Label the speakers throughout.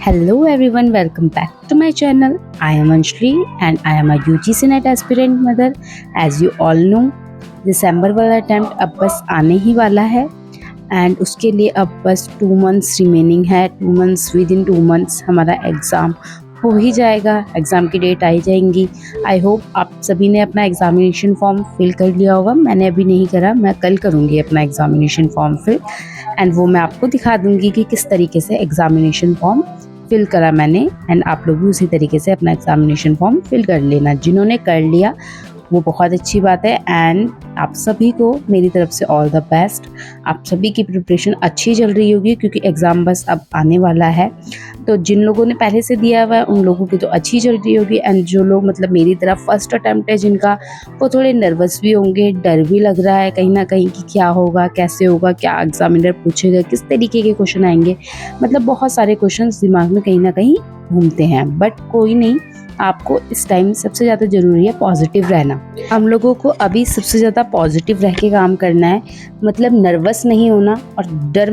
Speaker 1: Hello everyone, welcome back to my channel. I am Anshli and I am a UGC NET aspirant mother. As you all know, दिसंबर वाला attempt अब बस आने ही वाला है and उसके लिए अब बस 2 मंथ्स रिमेनिंग है। 2 मंथ्स, विद इन 2 मंथ्स हमारा एग्ज़ाम हो ही जाएगा, एग्ज़ाम की डेट आई जाएंगी। आई होप आप सभी ने अपना एग्ज़ामिनेशन फॉर्म फिल कर लिया होगा। मैंने अभी नहीं करा, मैं कल करूँगी अपना एग्ज़ामिनेशन फॉर्म फिल एंड वो मैं आपको दिखा दूँगी कि किस तरीके से एग्ज़ामिनेशन फॉर्म फिल करा मैंने। एंड आप लोग भी उसी तरीके से अपना एग्ज़ामिनेशन फॉर्म फिल कर लेना। जिन्होंने कर लिया वो बहुत अच्छी बात है एंड आप सभी को मेरी तरफ से ऑल द बेस्ट। आप सभी की प्रिपरेशन अच्छी चल रही होगी क्योंकि एग्ज़ाम बस अब आने वाला है। तो जिन लोगों ने पहले से दिया हुआ है उन लोगों की तो अच्छी चल रही होगी एंड जो लोग मतलब मेरी तरफ फर्स्ट अटैम्प्ट है जिनका, वो थोड़े नर्वस भी होंगे, डर भी लग रहा है कहीं ना कहीं कि क्या होगा, कैसे होगा, क्या एग्जामिनर पूछेगा, किस तरीके के क्वेश्चन आएंगे। मतलब बहुत सारे क्वेश्चन दिमाग में कहीं ना कहीं घूमते हैं, बट कोई नहीं, आपको इस टाइम सबसे ज़्यादा ज़रूरी है पॉजिटिव रहना। हम लोगों को अभी सबसे ज़्यादा पॉजिटिव रह के काम करना है, मतलब नर्वस नहीं होना और डर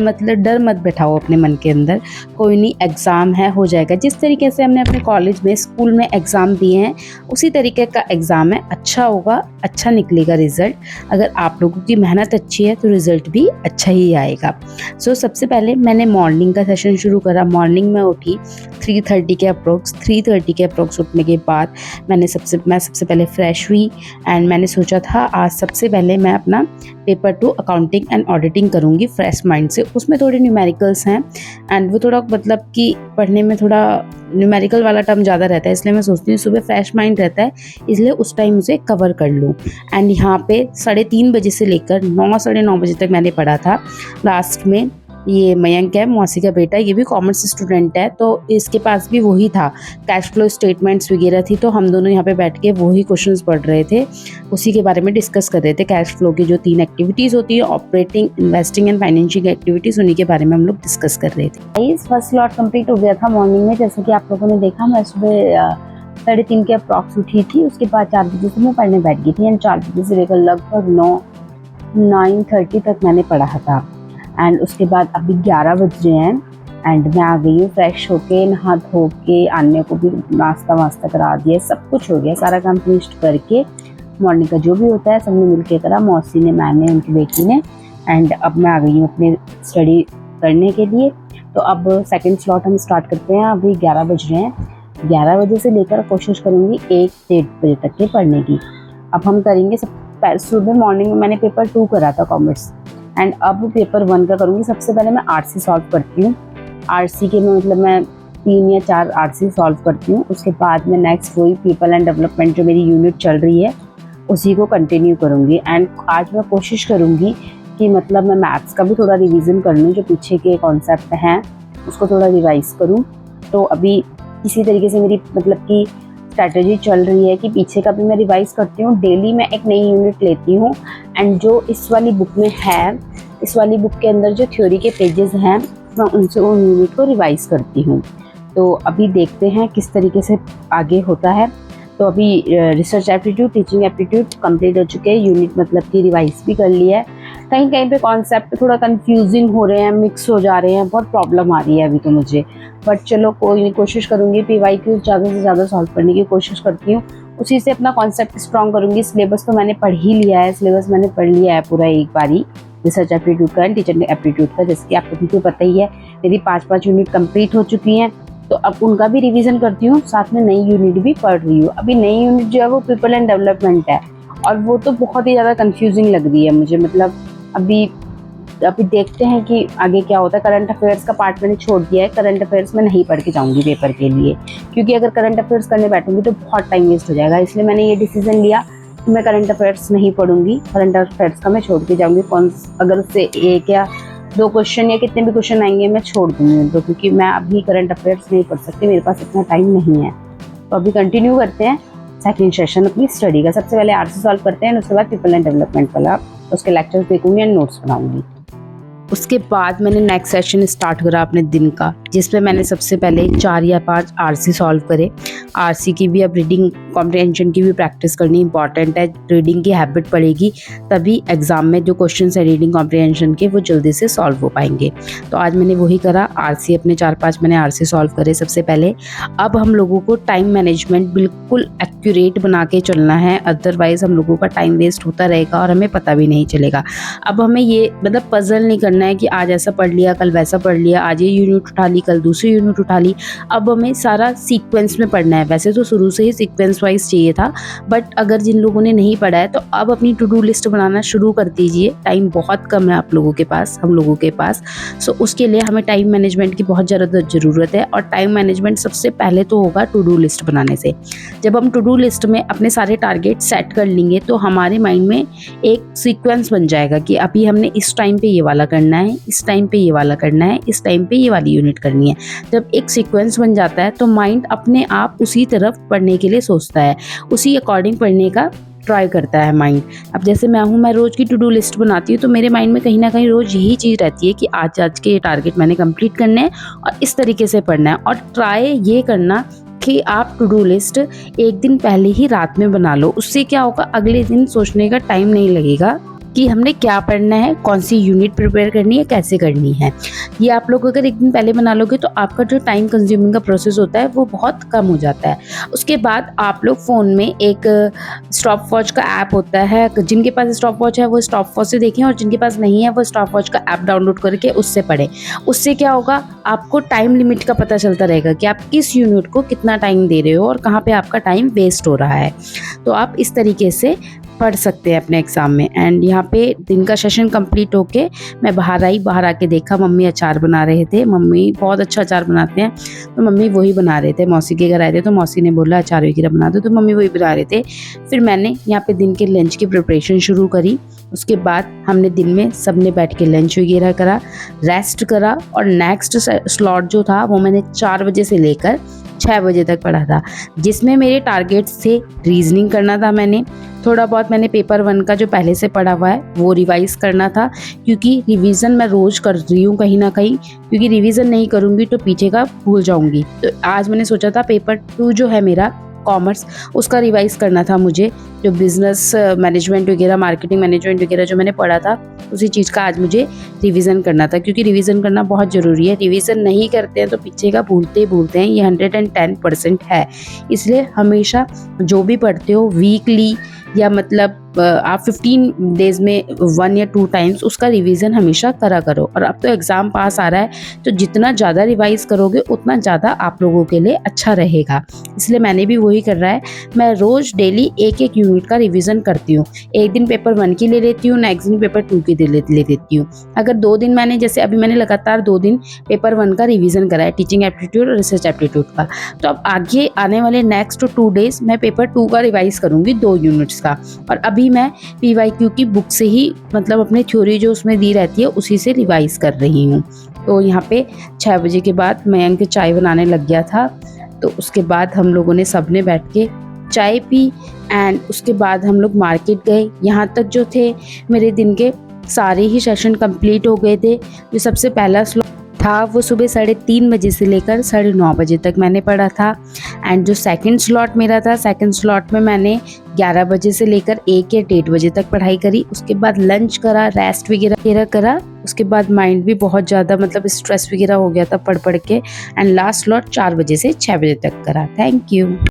Speaker 1: मत बैठाओ अपने मन के अंदर। कोई नहीं, एग्ज़ाम है, हो जाएगा। जिस तरीके से हमने अपने कॉलेज में, स्कूल में एग्ज़ाम दिए हैं उसी तरीके का एग्ज़ाम है, अच्छा होगा, अच्छा निकलेगा रिज़ल्ट। अगर आप लोगों की मेहनत अच्छी है तो रिज़ल्ट भी अच्छा ही आएगा। सो सबसे पहले मैंने मॉर्निंग का सेशन शुरू करा। मॉर्निंग में उठी 3:30 के अप्रोक्स। उठने के बाद मैं सबसे पहले फ्रेश हुई एंड मैंने सोचा था आज सबसे पहले मैं अपना पेपर 2 अकाउंटिंग एंड ऑडिटिंग करूँगी फ्रेश माइंड से। उसमें थोड़े न्यूमेरिकल्स हैं एंड वो थोड़ा मतलब कि पढ़ने में थोड़ा न्यूमेरिकल वाला टर्म ज़्यादा रहता है, इसलिए मैं सोचती हूँ सुबह फ्रेश माइंड रहता है, इसलिए उस टाइम उसे कवर कर लूँ। एंड यहाँ पे 3:30 बजे से लेकर 9 साढ़े 9 बजे तक मैंने पढ़ा था। लास्ट में ये मयंक है, मौसी का बेटा, ये भी कॉमर्स स्टूडेंट है, तो इसके पास भी वही था, कैश फ्लो स्टेटमेंट्स वगैरह थी। तो हम दोनों यहाँ पे बैठ के वही क्वेश्चंस पढ़ रहे थे, उसी के बारे में डिस्कस कर रहे थे। कैश फ्लो की जो 3 एक्टिविटीज़ होती है, operating, investing and financial activities, उन्हीं के बारे में हम लोग डिस्कस कर रहे थे। फर्स्ट स्लॉट कंप्लीट हो गया था मॉर्निंग में। जैसे कि आप लोगों ने देखा, मैं सुबह 3:30 के अप्रॉक्स उठी थी। उसके बाद 4 बजे से मैं पढ़ने बैठ गई थी एंड 4 बजे से लेकर लगभग 9:30 तक मैंने पढ़ा था। एंड उसके बाद अभी 11 बज रहे हैं एंड मैं आ गई हूँ फ्रेश होके, नहा धो के, आने को भी नाश्ता वास्ता करा दिया, सब कुछ हो गया, सारा काम फिनिश करके मॉर्निंग का जो भी होता है सबने मिलके करा, मौसी ने, मैंने, उनकी बेटी ने। एंड अब मैं आ गई हूँ अपने स्टडी करने के लिए। तो अब सेकंड स्लॉट हम स्टार्ट करते हैं। अभी 11 बज रहे हैं, 11 बजे से लेकर कोशिश करूँगी 1-1:30 बजे तक के पढ़ने की। अब हम करेंगे सुबह मॉर्निंग में मैंने पेपर 2 करा था कॉमर्स एंड अब पेपर 1 का करूँगी। सबसे पहले मैं आरसी सॉल्व करती हूँ। आरसी के में मतलब मैं 3 या 4 आरसी सॉल्व करती हूँ। उसके बाद मैं नेक्स्ट वही पीपल एंड डेवलपमेंट जो मेरी यूनिट चल रही है उसी को कंटिन्यू करूँगी। एंड आज मैं कोशिश करूँगी कि मतलब मैं मैथ्स का भी थोड़ा रिवीजन कर लूँ, जो पीछे के कॉन्सेप्ट हैं उसको थोड़ा रिवाइज़ करूँ। तो अभी इसी तरीके से मेरी मतलब कि स्ट्रैटेजी चल रही है कि पीछे का भी मैं रिवाइज़ करती हूँ। डेली मैं एक नई यूनिट लेती हूँ एंड जो इस वाली बुक में है, इस वाली बुक के अंदर जो थ्योरी के पेजेस हैं, मैं उनसे उन यूनिट को रिवाइज़ करती हूँ। तो अभी देखते हैं किस तरीके से आगे होता है। तो अभी research aptitude, teaching aptitude complete हो चुके हैं, यूनिट मतलब कि रिवाइज़ भी कर लिया है। कहीं कहीं पे कॉन्सेप्ट थोड़ा कंफ्यूजिंग हो रहे हैं, मिक्स हो जा रहे हैं, बहुत प्रॉब्लम आ रही है अभी तो मुझे, बट चलो कोई नहीं, कोशिश करूँगी PYQ ज़्यादा से ज़्यादा सॉल्व करने की कोशिश करती हूँ, उसी से अपना कॉन्सेप्ट स्ट्रॉन्ग करूँगी। सिलेबस तो मैंने पढ़ ही लिया है, सिलेबस मैंने पढ़ लिया है पूरा एक बारी, रिसर्च एप्टीट्यूड का एंड टीचिंग एप्टीट्यूड का, जैसे कि आप लोगों को पता ही है मेरी 5 यूनिट कंप्लीट हो चुकी हैं। तो अब उनका भी रिवीजन करती हूँ, साथ में नई यूनिट भी पढ़ रही हूँ। अभी नई यूनिट जो है वो पीपल एंड डेवलपमेंट है और वो तो बहुत ही ज़्यादा कंफ्यूजिंग लग रही है मुझे। मतलब अभी देखते हैं कि आगे क्या होता है। करंट अफेयर्स का पार्ट मैंने छोड़ दिया है, करंट अफेयर्स में नहीं पढ़ के जाऊँगी पेपर के लिए, क्योंकि अगर करंट अफेयर्स करने बैठूँगी तो बहुत टाइम वेस्ट हो जाएगा। इसलिए मैंने ये डिसीजन लिया कि मैं करंट अफेयर्स नहीं पढ़ूँगी, करंट अफेयर्स का मैं छोड़ के जाऊँगी। अगर उससे 1 या 2 क्वेश्चन या कितने भी क्वेश्चन आएंगे मैं छोड़ दूँगी तो, क्योंकि मैं अभी करंट अफेयर्स नहीं पढ़ सकती, मेरे पास इतना टाइम नहीं है। तो अभी कंटिन्यू करते हैं सेकंड सेशन अपनी स्टडी का। सबसे पहले आरसी सॉल्व करते हैं, उसके बाद पीपल एंड डेवलपमेंट वाला उसके लेक्चर्स देखूंगी एंड नोट्स बनाऊंगी। उसके बाद मैंने नेक्स्ट सेशन स्टार्ट करा अपने दिन का, जिसमें मैंने सबसे पहले 4 या 5 आरसी सॉल्व करे। आरसी की भी अब रीडिंग कॉम्प्रिहेंशन की भी प्रैक्टिस करनी इंपॉर्टेंट है। रीडिंग की हैबिट पड़ेगी तभी एग्ज़ाम में जो क्वेश्चन है रीडिंग कॉम्प्रिहेंशन के वो जल्दी से सॉल्व हो पाएंगे। तो आज मैंने वही करा, आरसी अपने 4-5 मैंने आरसी सॉल्व करे सबसे पहले। अब हम लोगों को टाइम मैनेजमेंट बिल्कुल एक्यूरेट बना के चलना है, अदरवाइज़ हम लोगों का टाइम वेस्ट होता रहेगा और हमें पता भी नहीं चलेगा। अब हमें ये मतलब पजल नहीं करना है कि आज ऐसा पढ़ लिया, कल वैसा पढ़ लिया, आज ये यूनिट उठा ली, कल दूसरी यूनिट उठा ली। अब हमें सारा सीक्वेंस में पढ़ना है। वैसे तो शुरू से ही सीक्वेंस वाइज चाहिए था, बट अगर जिन लोगों ने नहीं पढ़ा है तो अब अपनी टू डू लिस्ट बनाना शुरू कर दीजिए। टाइम बहुत कम है आप लोगों के पास, हम लोगों के पास। सो उसके लिए हमें टाइम मैनेजमेंट की बहुत ज़्यादा ज़रूरत है, और टाइम मैनेजमेंट सबसे पहले तो होगा टू डू लिस्ट बनाने से। जब हम टू डू लिस्ट में अपने सारे टारगेट सेट कर लेंगे तो हमारे माइंड में एक सीक्वेंस बन जाएगा कि अभी हमने इस टाइम पे ये वाला करना है, इस टाइम पे ये वाला करना है, इस टाइम पे ये वाली यूनिट करनी है। जब एक सीक्वेंस बन जाता है तो माइंड अपने आप उसी तरफ पढ़ने के लिए सोचता है, उसी अकॉर्डिंग पढ़ने का ट्राई करता है माइंड। अब जैसे मैं रोज़ की टू डू लिस्ट बनाती हूँ तो मेरे माइंड में कहीं ना कहीं रोज़ यही चीज़ रहती है कि आज के ये टारगेट मैंने कंप्लीट करने हैं और इस तरीके से पढ़ना है। और ट्राई ये करना कि आप टू डू लिस्ट एक दिन पहले ही रात में बना लो। उससे क्या होगा, अगले दिन सोचने का टाइम नहीं लगेगा कि हमने क्या पढ़ना है, कौन सी यूनिट प्रिपेयर करनी है, कैसे करनी है। ये आप लोग अगर एक दिन पहले बना लोगे तो आपका जो टाइम कंज्यूमिंग का प्रोसेस होता है वो बहुत कम हो जाता है। उसके बाद आप लोग फ़ोन में एक स्टॉप वॉच का ऐप होता है, जिनके पास स्टॉप वॉच है वो स्टॉप वॉच से देखें, और जिनके पास नहीं है वो स्टॉप वॉच का ऐप डाउनलोड करके उससे पढ़ें। उससे क्या होगा, आपको टाइम लिमिट का पता चलता रहेगा कि आप किस यूनिट को कितना टाइम दे रहे हो और कहाँ पे आपका टाइम वेस्ट हो रहा है। तो आप इस तरीके से पढ़ सकते हैं अपने एग्ज़ाम में। एंड यहाँ पे दिन का सेशन कंप्लीट होके मैं बाहर आई, बाहर आके देखा मम्मी अचार बना रहे थे। मम्मी बहुत अच्छा अचार बनाते हैं, तो मम्मी वही बना रहे थे। मौसी के घर आए थे तो मौसी ने बोला अचार वगैरह बना दो, तो मम्मी वही बना रहे थे। फिर मैंने यहाँ पे दिन के लंच की प्रिपरेशन शुरू करी। उसके बाद हमने दिन में सबने बैठ के लंच वगैरह करा, रेस्ट करा, और नेक्स्ट स्लॉट जो था वो मैंने 4 बजे से लेकर 6 बजे तक पढ़ा था, जिसमें मेरे टारगेट्स थे रीजनिंग करना था। मैंने थोड़ा बहुत मैंने पेपर 1 का जो पहले से पढ़ा हुआ है वो रिवाइज़ करना था, क्योंकि रिवीजन मैं रोज़ कर रही हूँ कहीं ना कहीं, क्योंकि रिवीजन नहीं करूँगी तो पीछे का भूल जाऊँगी। तो आज मैंने सोचा था पेपर 2 जो है मेरा कॉमर्स, उसका रिवाइज़ करना था मुझे। जो बिज़नेस मैनेजमेंट वगैरह, मार्केटिंग मैनेजमेंट वगैरह जो मैंने पढ़ा था उसी चीज़ का आज मुझे रिवीजन करना था, क्योंकि रिवीजन करना बहुत ज़रूरी है। रिवीजन नहीं करते हैं तो पीछे का भूलते हैं, ये 110% है। इसलिए हमेशा जो भी पढ़ते हो वीकली या मतलब आप 15 डेज में 1 या 2 टाइम्स उसका रिवीजन हमेशा करा करो। और अब तो एग्ज़ाम पास आ रहा है तो जितना ज़्यादा रिवाइज़ करोगे उतना ज़्यादा आप लोगों के लिए अच्छा रहेगा। इसलिए मैंने भी वही कर रहा है, मैं रोज़ डेली एक यूनिट का रिवीजन करती हूँ। एक दिन पेपर 1 की ले लेती हूँ, नेक्स्ट दिन पेपर 2 की ले लेती हूँ। अगर 2 दिन मैंने, जैसे अभी मैंने लगातार 2 दिन पेपर 1 का रिवीजन करा है, टीचिंग एप्टीट्यूड और रिसर्च एप्टीट्यूड का, तो अब आगे आने वाले नेक्स्ट 2 डेज मैं पेपर 2 का रिवाइज़ करूँगी 2 यूनिट्स का। और अभी मैं PYQ की बुक से ही मतलब अपने थ्योरी जो उसमें दी रहती है उसी से रिवाइज़ कर रही हूँ। तो यहाँ पे 6 बजे के बाद मयंक चाय बनाने लग गया था, तो उसके बाद हम लोगों ने सबने बैठ के चाय पी। एंड उसके बाद हम लोग मार्केट गए। यहाँ तक जो थे मेरे दिन के सारे ही सेशन कंप्लीट हो गए थे। जो सबसे पहला स्लॉट था वो सुबह 3:30 बजे से लेकर 9:30 बजे तक मैंने पढ़ा था। एंड जो सेकंड स्लॉट मेरा था, सेकंड स्लॉट में मैंने 11 बजे से लेकर 1 या 1:30 बजे तक पढ़ाई करी। उसके बाद लंच करा, रेस्ट वगैरह करा। उसके बाद माइंड भी बहुत ज़्यादा मतलब स्ट्रेस वगैरह हो गया था पढ़ के। एंड लास्ट स्लॉट 4 बजे से 6 बजे तक करा। Thank you.